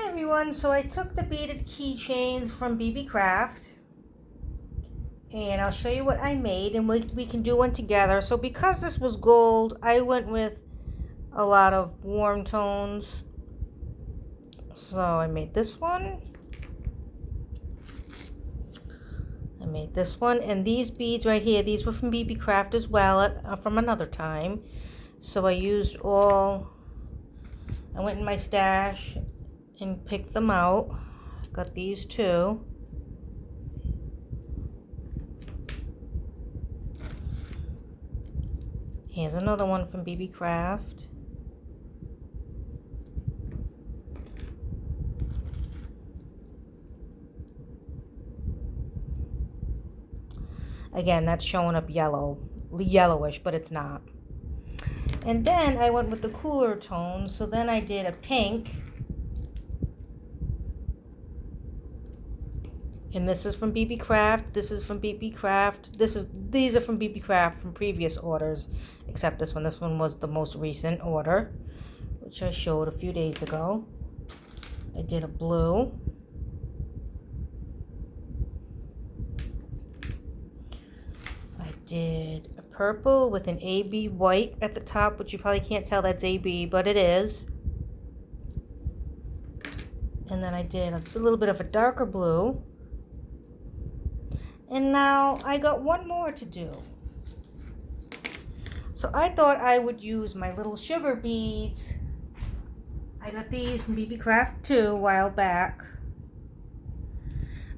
everyone, so I took the beaded keychains from Beebeecraft and I'll show you what I made, and we can do one together. So because this was gold, I went with a lot of warm tones. So I made this one. And these beads right here, these were from Beebeecraft as well, from another time. So I went in my stash and picked them out. Got these two. Here's another one from Beebeecraft. Again, that's showing up yellowish, but it's not. And then I went with the cooler tones, so then I did a pink. And this is from Beebeecraft, this is from Beebeecraft, these are from Beebeecraft from previous orders, except this one was the most recent order, which I showed a few days ago. I did a blue. I did a purple with an AB white at the top, which you probably can't tell that's AB, but it is. And then I did a little bit of a darker blue. And now I got one more to do. So I thought I would use my little sugar beads. I got these from Beebeecraft too a while back.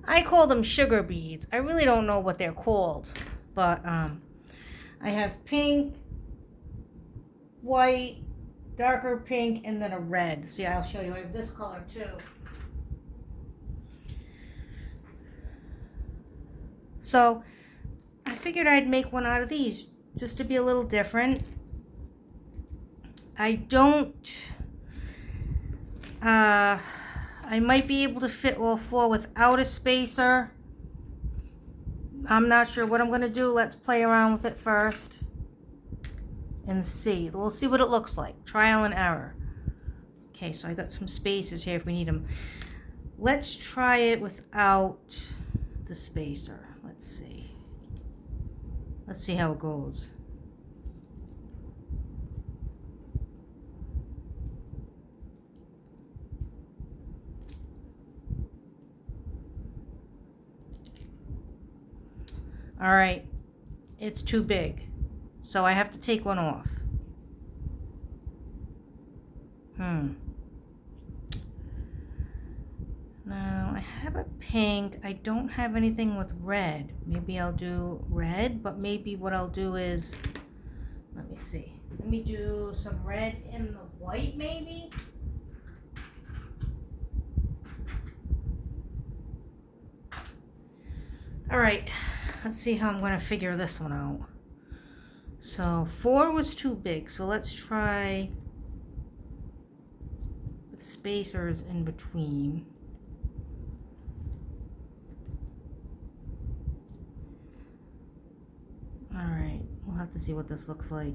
I call them sugar beads. I really don't know what they're called. But I have pink, white, darker pink, and then a red. See, I'll show you. I have this color too. So I figured I'd make one out of these just to be a little different. I might be able to fit all four without a spacer. I'm not sure what I'm going to do. Let's play around with it first and see. We'll see what it looks like. Trial and error. Okay, so I got some spacers here if we need them. Let's try it without the spacer. Let's see. Let's see how it goes. All right, it's too big, so I have to take one off. Now I have a pink. I don't have anything with red. Maybe I'll do red, but maybe what I'll do is, let me see. Let me do some red in the white maybe. All right, let's see how I'm going to figure this one out. So 4 was too big, so let's try with spacers in between. All right, we'll have to see what this looks like.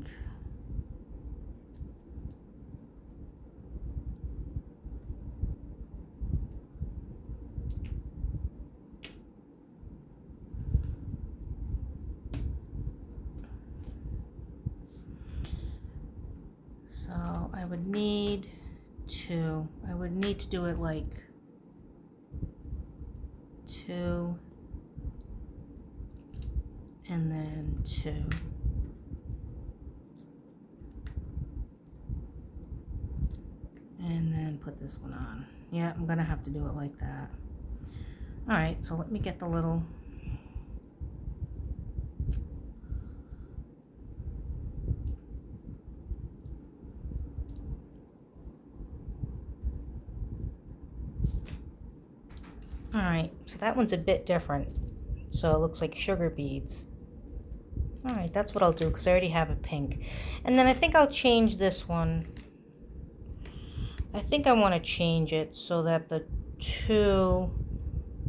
So I would need to do it like 2 and then 2. And then put this one on. Yeah, I'm gonna have to do it like that. All right, so let me get the little all right, so that one's a bit different. So it looks like sugar beads. All right, that's what I'll do because I already have a pink. And then I think I'll change this one. I think I want to change it so that the 2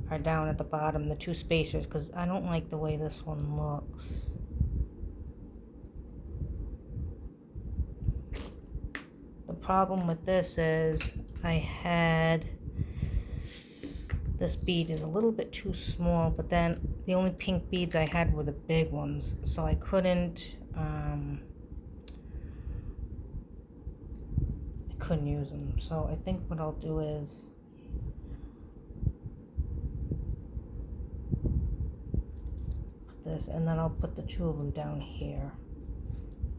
are down at the bottom, the 2 spacers, because I don't like the way this one looks. The problem with this is I had This bead is a little bit too small, but then the only pink beads I had were the big ones, so I couldn't use them. So I think what I'll do is put this, and then I'll put the two of them down here.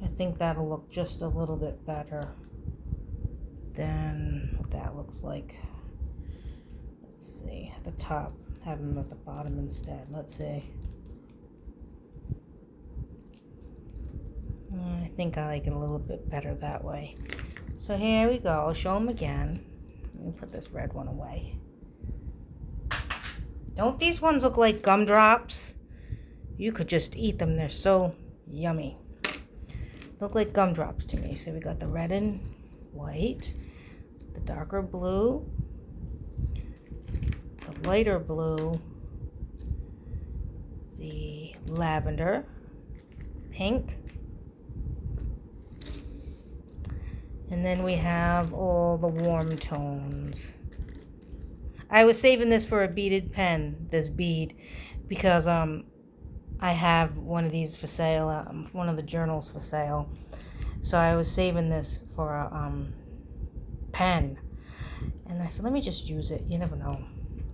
I think that'll look just a little bit better than what that looks like. Let's see, at the top, have them at the bottom instead. Let's see. I think I like it a little bit better that way. So here we go. I'll show them again. Let me put this red one away. Don't these ones look like gumdrops? You could just eat them. They're so yummy. Look like gumdrops to me. So we got the red and white, the darker blue, the lighter blue, the lavender, pink, and then we have all the warm tones. I was saving this for a beaded pen, this bead, because I have one of these for sale, one of the journals for sale. So I was saving this for a pen. And I said, let me just use it. You never know.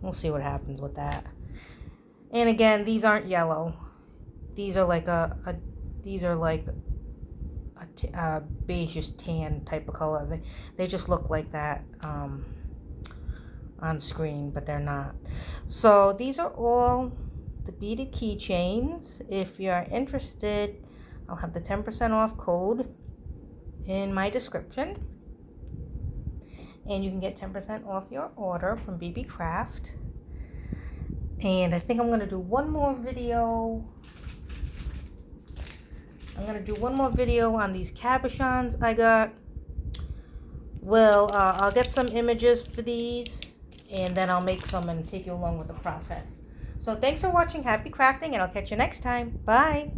We'll see what happens with that. And again, these aren't yellow. These are like a beige tan type of color. They just look like that on screen, but they're not. So these are all the beaded keychains. If you're interested, I'll have the 10% off code in my description, and you can get 10% off your order from Beebeecraft. And I think I'm going to do one more video. I'm going to do one more video on these cabochons I got. Well, I'll get some images for these, and then I'll make some and take you along with the process. So thanks for watching. Happy crafting, and I'll catch you next time. Bye.